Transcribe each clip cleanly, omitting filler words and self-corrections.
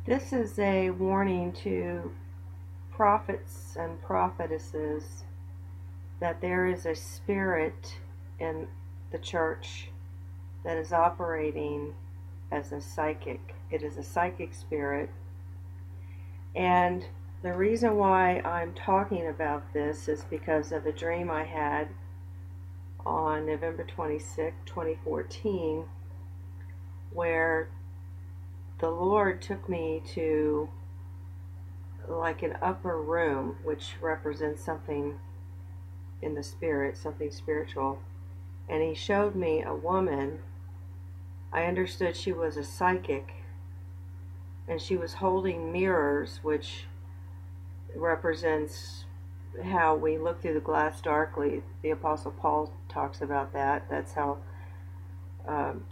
This is a warning to prophets and prophetesses that there is a spirit in the church that is operating as a psychic. It is a psychic spirit. And the reason why I'm talking about this is because of a dream I had on November 26, 2014, where the Lord took me to like an upper room, which represents something in the spirit, something spiritual. And he showed me a woman. I understood she was a psychic, and she was holding mirrors, which represents how we look through the glass darkly. The Apostle Paul talks about that. That's how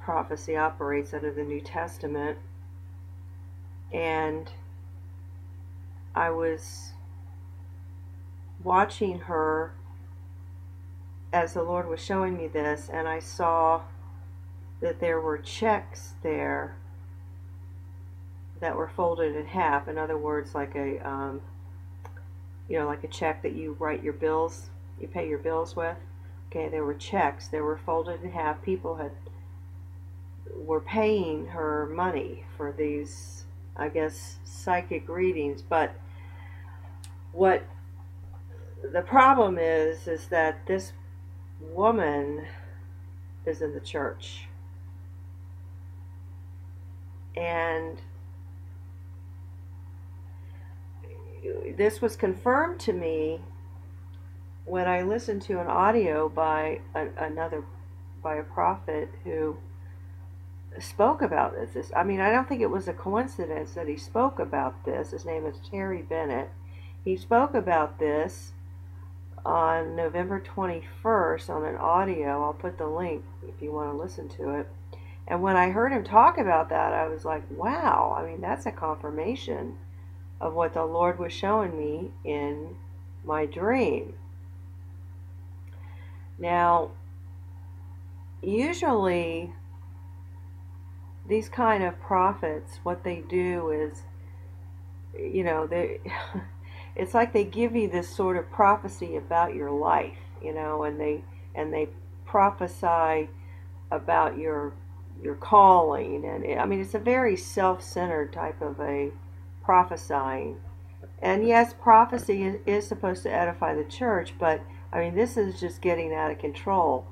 prophecy operates under the New Testament. And I was watching her as the Lord was showing me this, and I saw that there were checks there that were folded in half. In other words, like a like a check that you write your bills, you pay your bills with. Okay, there were checks. They were folded in half. People were paying her money for these, I guess, psychic readings. But what the problem is that this woman is in the church. And this was confirmed to me when I listened to an audio by a prophet who spoke about this. I mean, I don't think it was a coincidence that he spoke about this. His name is Terry Bennett. He spoke about this on November 21st on an audio. I'll put the link if you want to listen to it. And when I heard him talk about that, I was like, wow, I mean, that's a confirmation of what the Lord was showing me in my dream. Now, usually these kind of prophets, what they do is, it's like they give you this sort of prophecy about your life, and they prophesy about your calling, and I mean, it's a very self-centered type of a prophesying. And yes, prophecy is supposed to edify the church, but I mean, this is just getting out of control.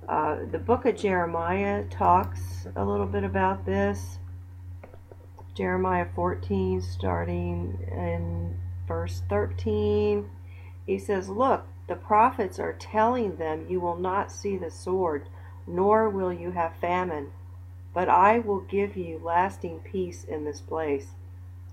The book of Jeremiah talks a little bit about this. Jeremiah 14, starting in verse 13, he says, "Look, the prophets are telling them, you will not see the sword, nor will you have famine, but I will give you lasting peace in this place."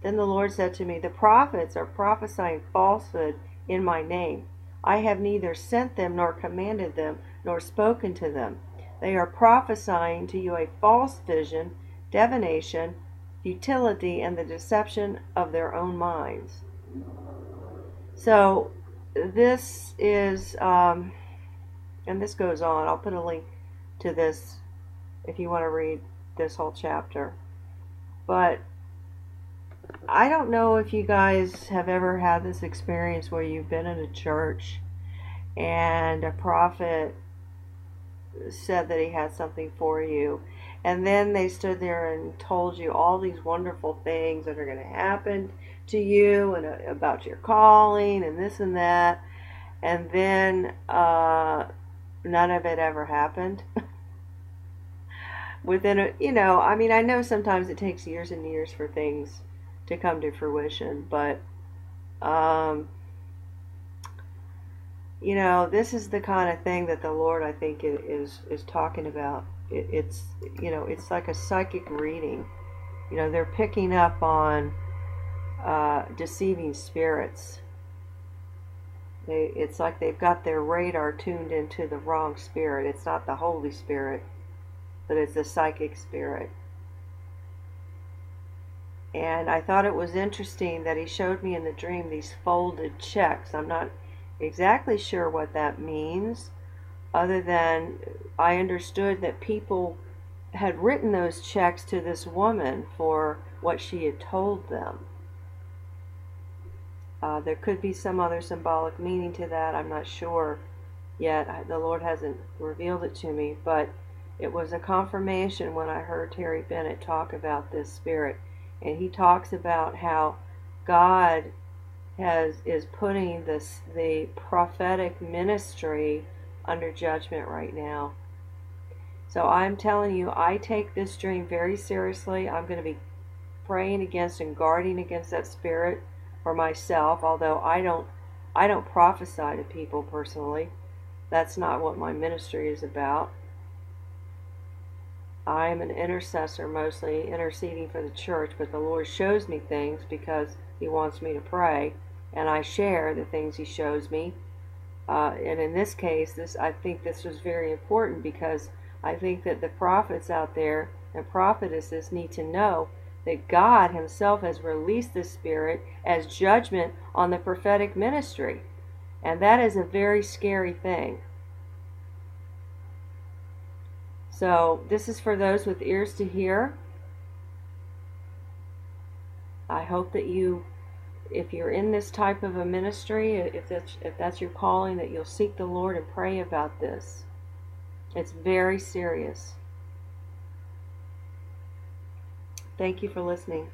Then the Lord said to me, "The prophets are prophesying falsehood in my name. I have neither sent them nor commanded them nor spoken to them. They are prophesying to you a false vision, divination, futility, and the deception of their own minds." So this is, and this goes on. I'll put a link to this if you want to read this whole chapter. But I don't know if you guys have ever had this experience where you've been in a church and a prophet said that he had something for you, and then they stood there and told you all these wonderful things that are going to happen to you, and about your calling and this and that, and then none of it ever happened. Within I mean, I know sometimes it takes years and years for things to come to fruition, but this is the kind of thing that the Lord, I think, is talking about. It's like a psychic reading. They're picking up on deceiving spirits. It's like they've got their radar tuned into the wrong spirit. It's not the Holy Spirit, but it's a psychic spirit. And I thought it was interesting that he showed me in the dream these folded checks. I'm not exactly sure what that means, other than I understood that people had written those checks to this woman for what she had told them. There could be some other symbolic meaning to that. I'm not sure yet. The Lord hasn't revealed it to me, but it was a confirmation when I heard Terry Bennett talk about this spirit. And he talks about how God is putting the prophetic ministry under judgment right now. So I'm telling you, I take this dream very seriously. I'm going to be praying against and guarding against that spirit for myself, although I don't prophesy to people personally. That's not what my ministry is about. I am an intercessor, mostly interceding for the church, but the Lord shows me things because He wants me to pray, and I share the things He shows me. And in this case, I think this was very important because I think that the prophets out there and prophetesses need to know that God Himself has released the Spirit as judgment on the prophetic ministry. And that is a very scary thing. So this is for those with ears to hear. I hope that you, if you're in this type of a ministry, if that's your calling, that you'll seek the Lord and pray about this. It's very serious. Thank you for listening.